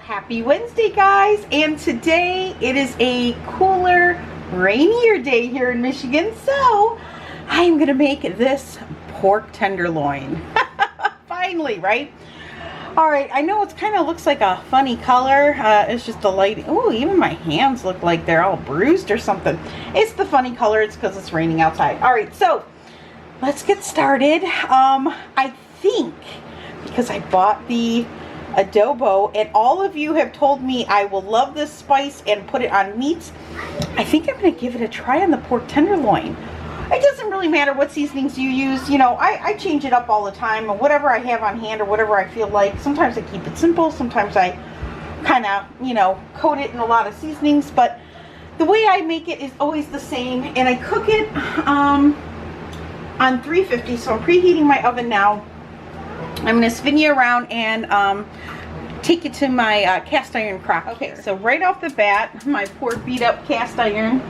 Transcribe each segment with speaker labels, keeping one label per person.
Speaker 1: Happy Wednesday, guys, and today it is a cooler, rainier day here in Michigan, so I'm gonna make this pork tenderloin. Finally, right? All right, I know it kind of looks like a funny color. It's just a light. Oh, even my hands look like they're all bruised or something. It's the funny color. It's because it's raining outside. All right, so let's get started. I think because I bought the adobo and all of you have told me I will love this spice and put it on meats, I think I'm going to give it a try on the pork tenderloin. It doesn't really matter what seasonings you use. You know, I change it up all the time, or whatever I have on hand or whatever I feel like. Sometimes I keep it simple. Sometimes I kind of, you know, coat it in a lot of seasonings. But the way I make it is always the same. And I cook it on 350. So I'm preheating my oven now. I'm going to spin you around and take it to my cast iron crock. Okay, so right off the bat, my poor beat up cast iron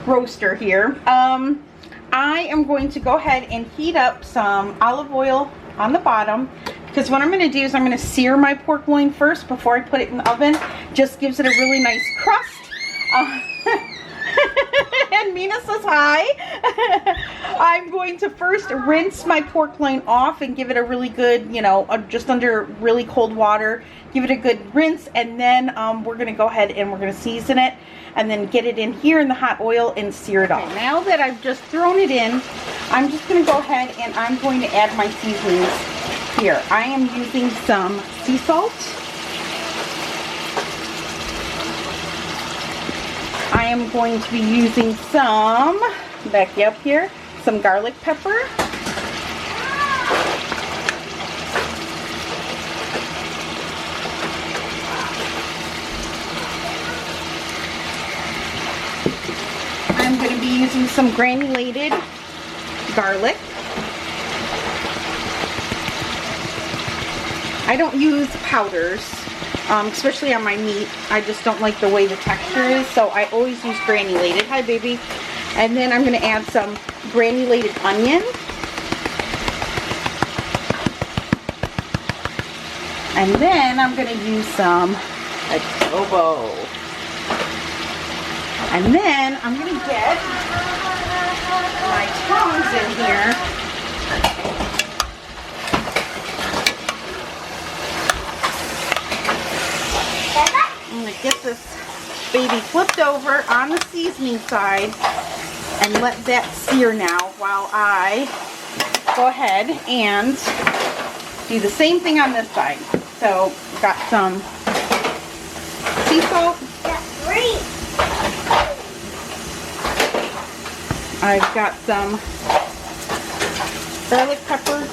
Speaker 1: roaster here. I am going to go ahead and heat up some olive oil on the bottom, because what I'm going to do is I'm going to sear my pork loin first before I put it in the oven. Just gives it a really nice crust. And Mina says hi. I'm going to first rinse my pork loin off and give it a really good, you know, just under really cold water. Give it a good rinse, and then we're going to go ahead and we're going to season it and then get it in here in the hot oil and sear it off. Okay, now that I've just thrown it in, I'm just going to go ahead and I'm going to add my seasonings here. I am using some sea salt. I am going to be using some, back you up here, some garlic pepper. I'm going to be using some granulated garlic. I don't use powders. Especially on my meat. I just don't like the way the texture is, so I always use granulated. Hi, baby. And then I'm going to add some granulated onion. And then I'm going to use some adobo. And then I'm going to get my tongs in here. I'm going to get this baby flipped over on the seasoning side and let that sear now while I go ahead and do the same thing on this side. So, got some sea salt. I've got some garlic pepper.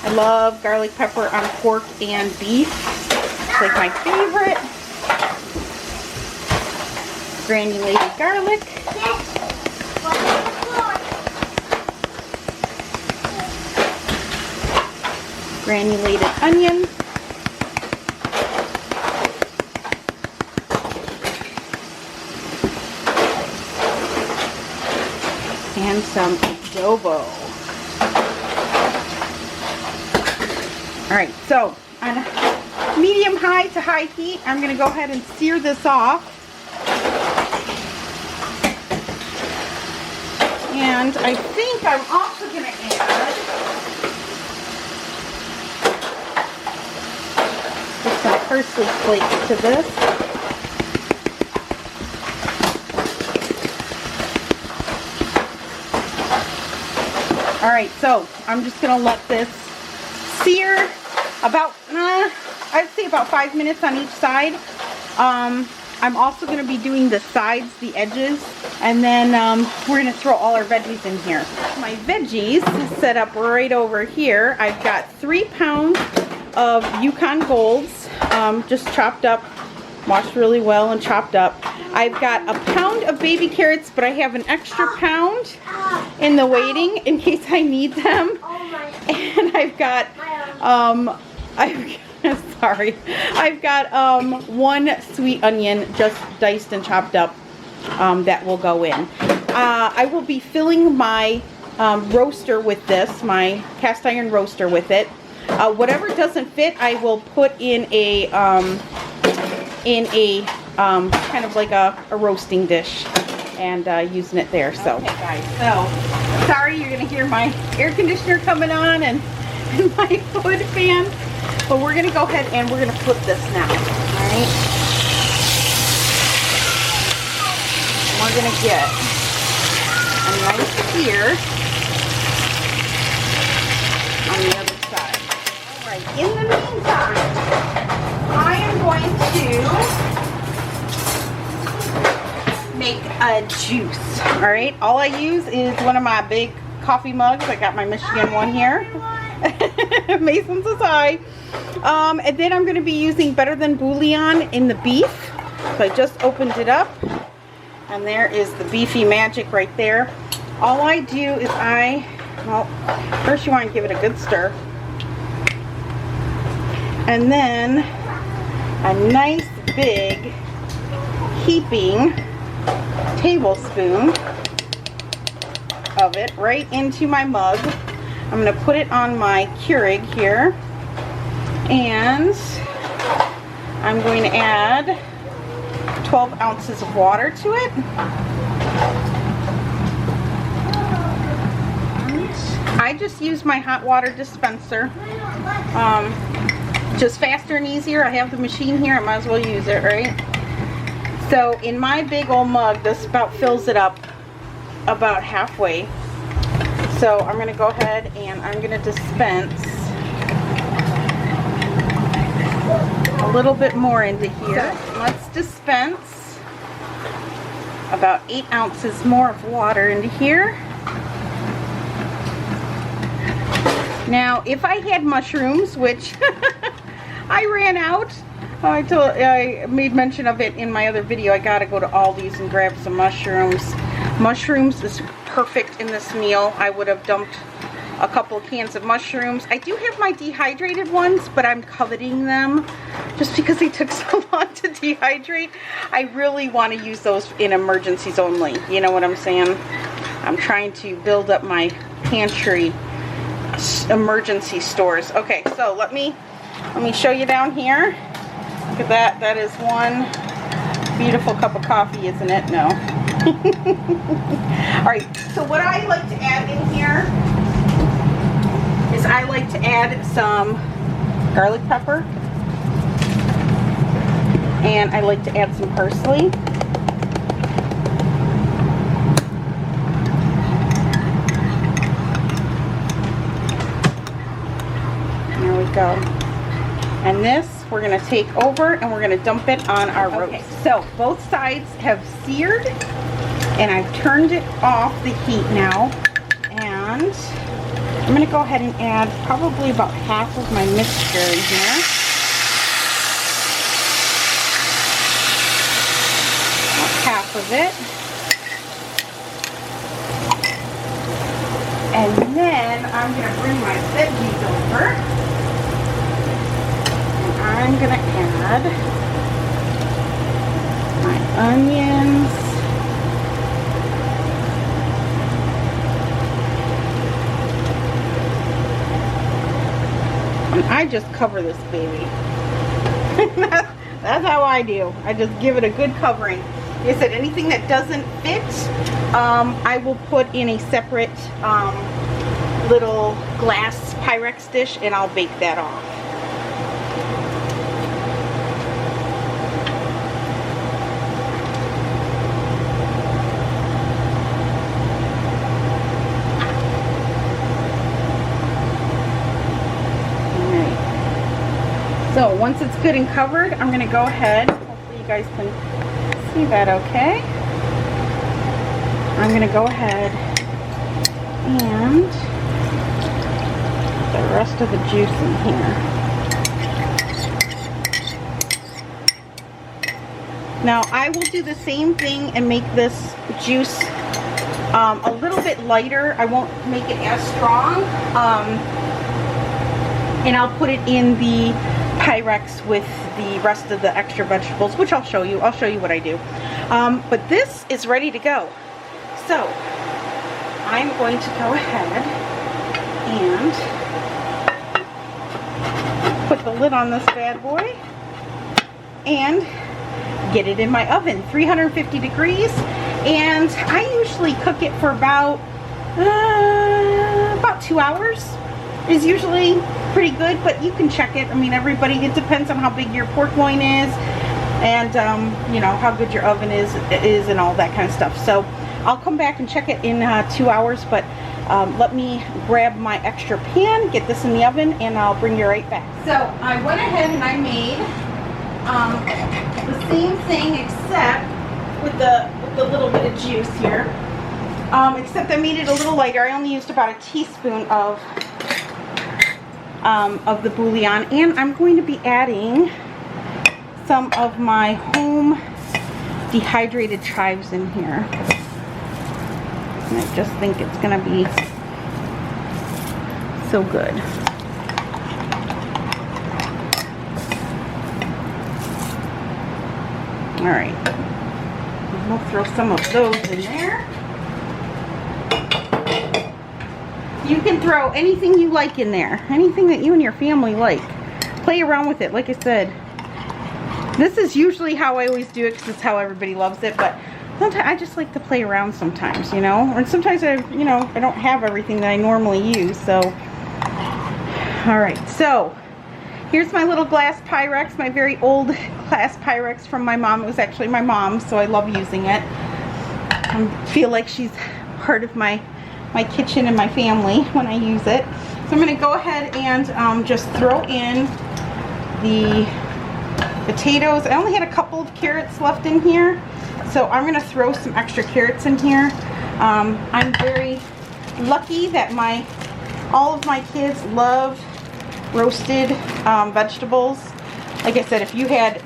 Speaker 1: I love garlic pepper on pork and beef. It's like my favorite. Granulated garlic. Granulated onion. And some adobo. Alright, so on medium high to high heat, I'm going to go ahead and sear this off. And I think I'm also going to add just some parsley flakes to this. Alright, so I'm just going to let this sear about, I'd say about 5 minutes on each side. I'm also going to be doing the sides, the edges, and then we're going to throw all our veggies in here. My veggies set up right over here. I've got 3 pounds of Yukon Golds, just chopped up, washed really well and chopped up. I've got a pound of baby carrots, but I have an extra pound in the waiting in case I need them. And I've got, sorry, I've got 1 sweet onion just diced and chopped up that will go in. I will be filling my roaster with this, my cast iron roaster with it. Whatever doesn't fit, I will put in a kind of like a roasting dish and using it there. So, okay guys, so sorry you're gonna hear my air conditioner coming on and my wood fan, but we're gonna go ahead and we're gonna flip this now. All right, we're gonna get a nice sear on the other side. All right, in the meantime, I am going to make a juice. All right, all I use is one of my big coffee mugs. I got my Michigan one here. Mason says hi. And then I'm going to be using Better Than Bouillon in the beef. So I just opened it up, and there is the beefy magic right there. All I do is well, first you want to give it a good stir, and then a nice big heaping tablespoon of it right into my mug. I'm going to put it on my Keurig here, and I'm going to add 12 ounces of water to it. I just use my hot water dispenser. Just faster and easier. I have the machine here, I might as well use it, right? So in my big old mug, this about fills it up about halfway. So I'm going to go ahead and I'm going to dispense a little bit more into here. So let's dispense about 8 ounces more of water into here. Now, if I had mushrooms, which I ran out, I made mention of it in my other video. I gotta go to Aldi's and grab some mushrooms. Mushrooms is perfect in this meal. I would have dumped a couple of cans of mushrooms. I do have my dehydrated ones, but I'm coveting them just because they took so long to dehydrate. I really want to use those in emergencies only. You know what I'm saying? I'm trying to build up my pantry emergency stores. Okay, so let me show you down here. Look at that. That is one beautiful cup of coffee, isn't it? No. Alright, so what I like to add in here is I like to add some garlic pepper, and I like to add some parsley. There we go. And this we're going to take over and we're going to dump it on our roast. Okay, so both sides have seared, and I've turned it off the heat now, and I'm going to go ahead and add probably about half of my mixture in here. About half of it. And then I'm going to bring my veggies over. I'm going to add my onions, and I just cover this baby. That's how I do. I just give it a good covering. Like I said, anything that doesn't fit, I will put in a separate little glass Pyrex dish, and I'll bake that off. So once it's good and covered, I'm going to go ahead, hopefully you guys can see that okay. I'm going to go ahead and put the rest of the juice in here. Now I will do the same thing and make this juice a little bit lighter. I won't make it as strong. And I'll put it in the Pyrex with the rest of the extra vegetables, which I'll show you. I'll show you what I do. But this is ready to go. So I'm going to go ahead and the lid on this bad boy and get it in my oven, 350 degrees. And I usually cook it for about 2 hours is usually pretty good, but you can check it. I mean, it depends on how big your pork loin is and you know, how good your oven is and all that kind of stuff. So I'll come back and check it in 2 hours, but let me grab my extra pan, get this in the oven, and I'll bring you right back. So I went ahead and I made the same thing, except with the little bit of juice here. Except I made it a little lighter. I only used about a teaspoon of the bouillon, and I'm going to be adding some of my home dehydrated chives in here. And I just think it's gonna be so good. All right, we'll throw some of those in there. You can throw anything you like in there, anything that you and your family like. Play around with it, like I said. This is usually how I always do it because it's how everybody loves it, but sometimes I just like to play around sometimes, you know. Or sometimes I don't have everything that I normally use, so. All right, so here's my little glass Pyrex, my very old glass Pyrex from my mom. It was actually my mom's, so I love using it. I feel like she's part of my kitchen and my family when I use it. So I'm going to go ahead and just throw in the potatoes. I only had a couple of carrots left in here, so I'm going to throw some extra carrots in here. I'm very lucky that all of my kids love roasted vegetables. Like I said, if you had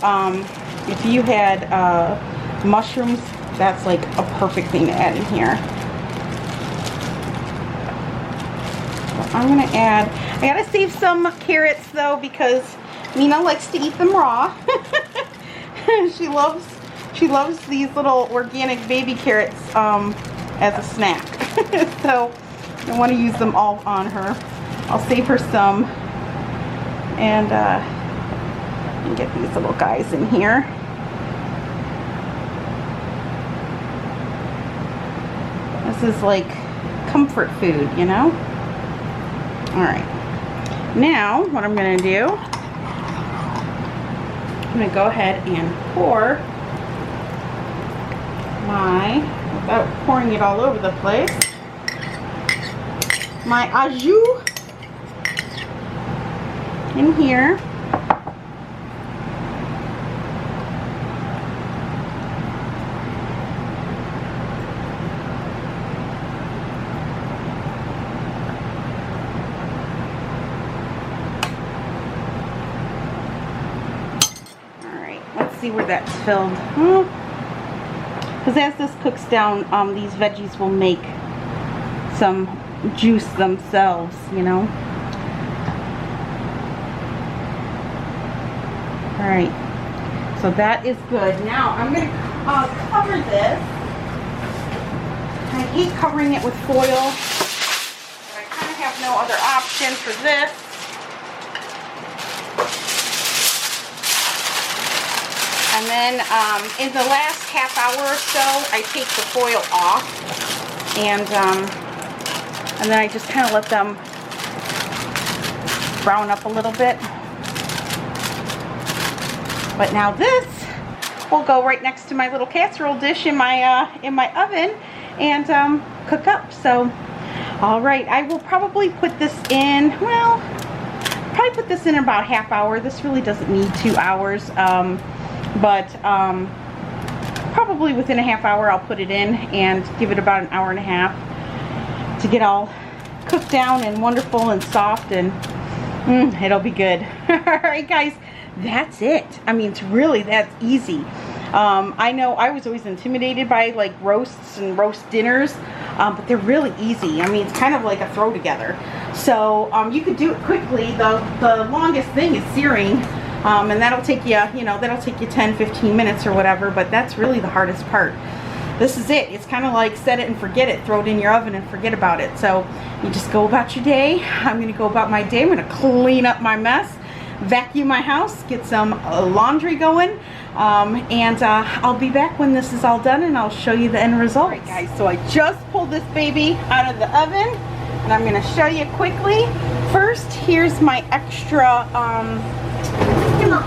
Speaker 1: mushrooms, that's like a perfect thing to add in here. I'm gonna add, I gotta save some carrots though because Mina likes to eat them raw. she loves these little organic baby carrots as a snack. So I want to use them all on her. I'll save her some and get these little guys in here. This is like comfort food, you know? Alright, now what I'm going to do, I'm going to go ahead and pour without pouring it all over the place, my au jus in here. See where that's filled, because as this cooks down, these veggies will make some juice themselves, you know. All right, so that is good. Now I'm going to cover this. I hate covering it with foil, but I kind of have no other option for this. And then in the last half hour or so, I take the foil off, and then I just kind of let them brown up a little bit. But now this will go right next to my little casserole dish in my oven and cook up. So, all right, I will probably put this in. Well, probably put this in about half hour. This really doesn't need 2 hours. But probably within a half hour I'll put it in and give it about an hour and a half to get all cooked down and wonderful and soft, and it'll be good. Alright guys, that's it. I mean, it's really that easy. I know I was always intimidated by like roasts and roast dinners, but they're really easy. I mean, it's kind of like a throw together. So you could do it quickly. The longest thing is searing. And that'll take you, that'll take you 10-15 minutes or whatever, but that's really the hardest part. This is it. It's kind of like set it and forget it. Throw it in your oven and forget about it. So you just go about your day. I'm going to go about my day. I'm going to clean up my mess. vacuum my house, get some laundry going, and I'll be back when this is all done and I'll show you the end result. Alright guys, so I just pulled this baby out of the oven and I'm going to show you quickly. First, here's my extra,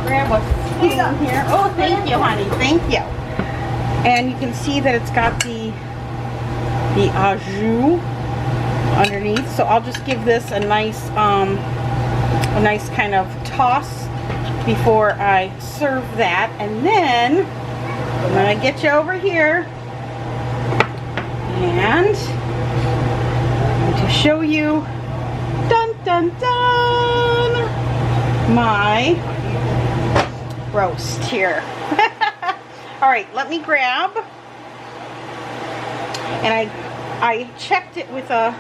Speaker 1: grab a spoon here. Oh, thank you, honey, thank you. And you can see that it's got the au jus underneath, so I'll just give this a nice kind of toss before I serve that, and then I'm gonna get you over here and I'm going to show you, dun dun dun, my roast here. All right, let me grab, and I checked it with a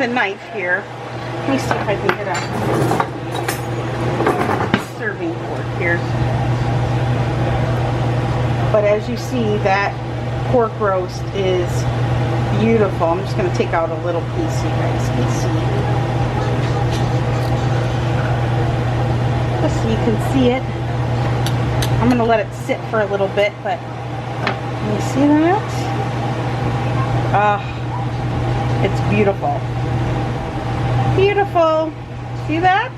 Speaker 1: knife here. Let me see if I can get a serving fork here. But as you see, that pork roast is beautiful. I'm just going to take out a little piece so you guys can see. Just so you can see it. I'm going to let it sit for a little bit, but can you see that? It's beautiful. Beautiful. See that?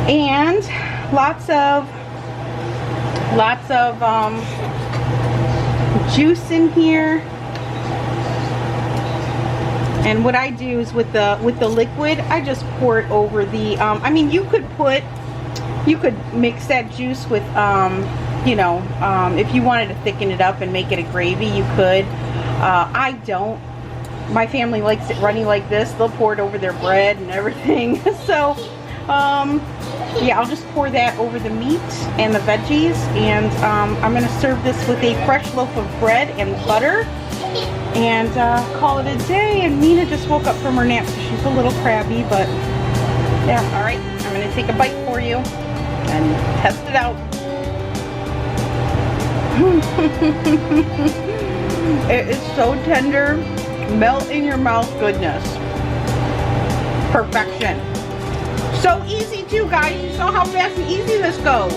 Speaker 1: And lots of juice in here. And what I do is with the liquid, I just pour it over the I mean, you could mix that juice with you know, if you wanted to thicken it up and make it a gravy, you could. I don't. My family likes it runny like this. They'll pour it over their bread and everything. So, yeah, I'll just pour that over the meat and the veggies. And I'm going to serve this with a fresh loaf of bread and butter. And call it a day. And Nina just woke up from her nap, so she's a little crabby. But, yeah, all right. I'm going to take a bite for you and test it out. It is so tender, melt in your mouth goodness. Perfection. So easy too, guys. You saw how fast and easy this goes.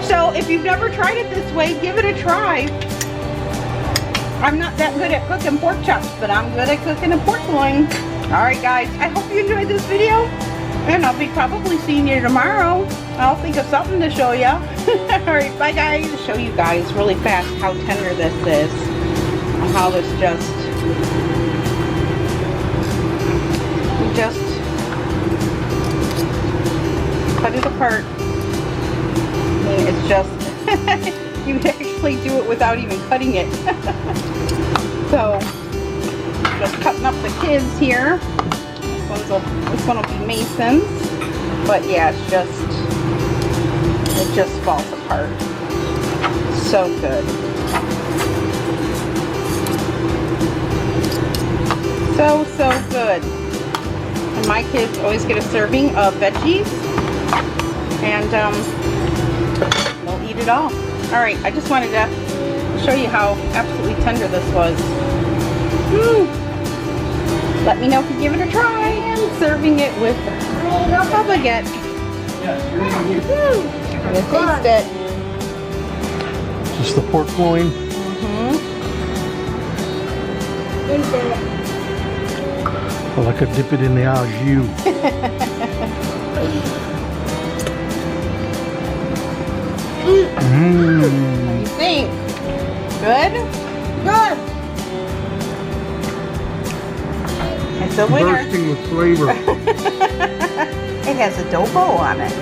Speaker 1: So if you've never tried it this way, give it a try. I'm not that good at cooking pork chops, but I'm good at cooking a pork loin. Alright guys, I hope you enjoyed this video. And I'll be probably seeing you tomorrow. I'll think of something to show you. Alright, bye guys. I'll show you guys really fast how tender this is. How this just cut it apart. I mean, it's just you can actually do it without even cutting it. So just cutting up the kids here. This one will be Mason's, but yeah, it just falls apart. So good. So good. And my kids always get a serving of veggies, and they'll eat it all. Alright, I just wanted to show you how absolutely tender this was. Let me know if you give it a try. And serving it with a baguette. Taste it.
Speaker 2: Just the pork loin. Well, I could dip it in the au jus.
Speaker 1: What do you think? Good? Good. It's a winner.
Speaker 2: Bursting with flavor.
Speaker 1: It has adobo on it.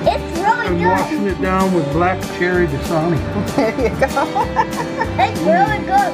Speaker 3: It's really
Speaker 2: I'm
Speaker 3: good.
Speaker 2: washing it down with black cherry Dasani.
Speaker 1: There you go.
Speaker 3: It's really good.